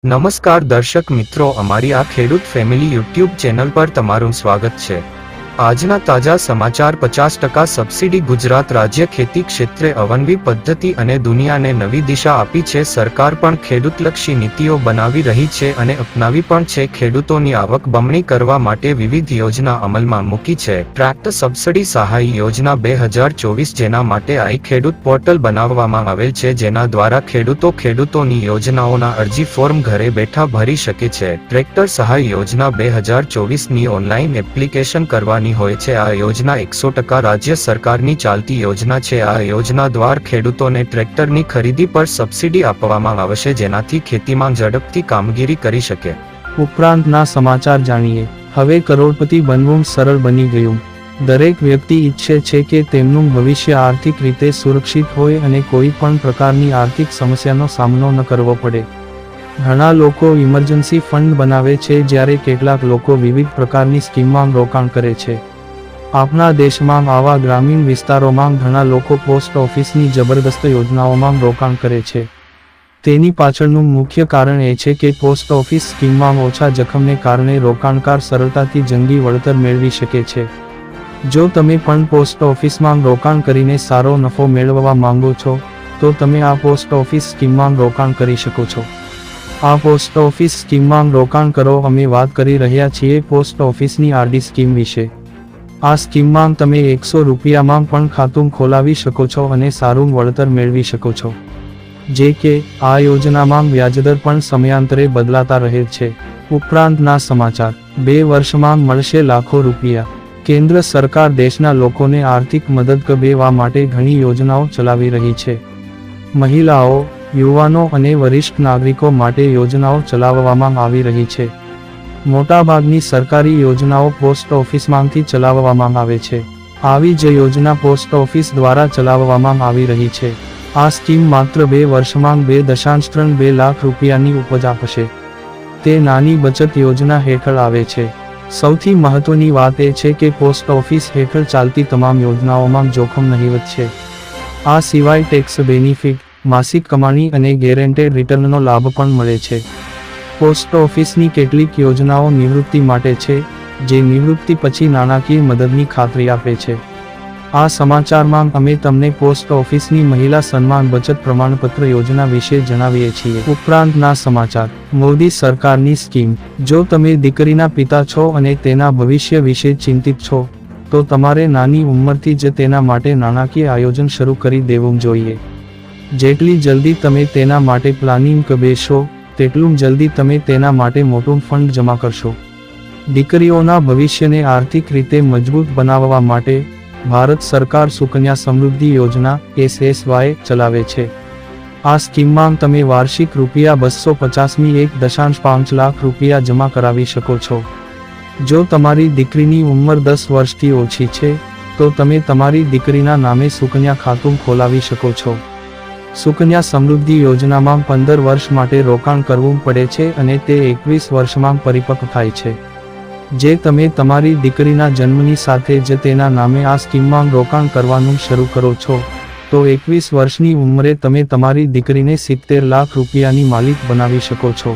નમસ્કાર દર્શક મિત્રો, અમારી આ ખેડૂત ફેમિલી યુટ્યુબ ચેનલ પર તમારું સ્વાગત છે। આજના તાજા સમાચાર। 50% સબસિડી। ગુજરાત રાજ્ય ખેતી ક્ષેત્રે અવનવી પદ્ધતિ અને દુનિયાને નવી દિશા આપી છે। સરકાર પણ ખેડૂતલક્ષી નીતિઓ બનાવી રહી છે અને અપનાવી પણ છે। ખેડૂતોની આવક બમણી કરવા માટે વિવિધ યોજના અમલમાં મૂકી છે। ટ્રેક્ટર સબસિડી સહાય યોજના 2024, જેના માટે આઈ ખેડૂત પોર્ટલ બનાવવામાં આવેલ છે, જેના દ્વારા ખેડૂતોની યોજનાઓના અરજી ફોર્મ ઘરે બેઠા ભરી શકે છે। ટ્રેક્ટર સહાય યોજના 2024ની ઓનલાઈન એપ્લિકેશન કરવાની હોય છે। આ યોજના 100% રાજ્ય સરકારની ચાલતી યોજના છે। આ યોજના દ્વારા ખેડૂતોને ટ્રેક્ટરની ખરીદી પર સબસિડી આપવામાં આવશે, જેનાથી ખેતીમાં ઝડપથી કામગીરી કરી શકે। ઉપરાંતના સમાચાર જાણીએ। હવે કરોડપતિ બનવું સરળ બની ગયું। દરેક વ્યક્તિ ઈચ્છે છે કે તેમનું ભવિષ્ય આર્થિક રીતે સુરક્ષિત હોય અને કોઈ પણ પ્રકારની આર્થિક સમસ્યાનો સામનો ન કરવો પડે। ઘણા લોકો ઇમરજન્સી ફંડ બનાવે છે, જ્યારે કેટલાક લોકો વિવિધ પ્રકારની સ્કીમમાં રોકાણ કરે છે। આપણા દેશમાં આવા ગ્રામીણ વિસ્તારોમાં ઘણા લોકો પોસ્ટ ઓફિસની જબરદસ્ત યોજનાઓમાં રોકાણ કરે છે। તેની પાછળનું મુખ્ય કારણ એ છે કે પોસ્ટ ઓફિસ સ્કીમમાં ઓછા જોખમને કારણે રોકાણકાર સરળતાથી જંગી વળતર મેળવી શકે છે। જો તમે પણ પોસ્ટ ઓફિસમાં રોકાણ કરીને સારો નફો મેળવવા માંગો છો, તો તમે આ પોસ્ટ ઓફિસ સ્કીમમાં રોકાણ કરી શકો છો। આ પોસ્ટ ઓફિસ સ્કીમમાં રોકાણ કરો। અમે વાત કરી રહ્યા છીએ પોસ્ટ ઓફિસની આરડી સ્કીમ વિશે। આ સ્કીમમાં તમે 100 રૂપિયામાં પણ ખાતું ખોલાવી શકો છો અને સારું વળતર મેળવી શકો છો। જે કે આ યોજનામાં વ્યાજદર પણ સમયાંતરે બદલાતા રહે છે। ઉપરાંતના સમાચાર। 2 વર્ષમાં મળશે લાખો રૂપિયા। કેન્દ્ર સરકાર દેશના લોકોને આર્થિક મદદ કરવા માટે ઘણી યોજનાઓ ચલાવી રહી છે। મહિલાઓ, યુવાનો અને વરિષ્ઠ નાગરિકો માટે યોજનાઓ ચલાવવામાં આવી રહી છે। મોટાભાગની સરકારી યોજનાઓ પોસ્ટ ઓફિસમાંથી ચલાવવામાં આવે છે। આવી જ યોજના પોસ્ટ ઓફિસ દ્વારા ચલાવવામાં આવી રહી છે। આ સ્કીમ માત્ર 2 વર્ષમાં 2.32 લાખ રૂપિયાની ઉપજ આપશે। તે નાની બચત યોજના હેઠળ આવે છે। સૌથી મહત્વની વાત એ છે કે પોસ્ટ ઓફિસ હેઠળ ચાલતી તમામ યોજનાઓમાં જોખમ નહિવત છે। આ સિવાય ટેક્સ બેનિફિટ, માસિક કમાણી અને ગેરંટેડ રિટર્નનો લાભ પણ મળે છે। પોસ્ટ ઓફિસની કેટલીક યોજનાઓ નિવૃત્તિ માટે છે, જે નિવૃત્તિ પછી નાણાકીય મદદની ખાતરી આપે છે। આ સમાચારમાં અમે તમને પોસ્ટ ઓફિસની મહિલા સન્માન બચત પ્રમાણપત્ર યોજના વિશે જણાવીએ છીએ। ઉપરાંતના સમાચાર। મોદી સરકારની સ્કીમ। જો તમે દીકરીના પિતા છો અને તેના ભવિષ્ય વિશે ચિંતિત છો, તો તમારે નાની ઉંમરથી જ તેના માટે નાણાકીય આયોજન શરૂ કરી દેવું જોઈએ। જેટલી જલ્દી તમે તેના માટે પ્લાનિંગ કરશો, તેટલું જલ્દી તમે તેના માટે મોટું ફંડ જમા કરશો। દીકરીઓના ભવિષ્યને આર્થિક રીતે મજબૂત બનાવવા માટે ભારત સરકાર સુકન્યા સમૃદ્ધિ યોજના (SSY) ચલાવે છે। આ સ્કીમમાં તમે વાર્ષિક ₹250ની 1.5 લાખ રૂપિયા જમા કરાવી શકો છો। જો તમારી દીકરીની ઉંમર 10 વર્ષથી ઓછી છે, તો તમે તમારી દીકરીના નામે સુકન્યા ખાતું ખોલાવી શકો છો। સુકન્યા સમૃદ્ધિ યોજનામાં 15 વર્ષ માટે રોકાણ કરવું પડે છે અને તે 21 વર્ષમાં પરિપક્વ થાય છે। જે તમે તમારી દીકરીના જન્મની સાથે જ તેના નામે આ સ્કીમમાં રોકાણ કરવાનું શરૂ કરો છો, તો 21 વર્ષની ઉંમરે તમે તમારી દીકરીને 70 લાખ રૂપિયાની માલિક બનાવી શકો છો।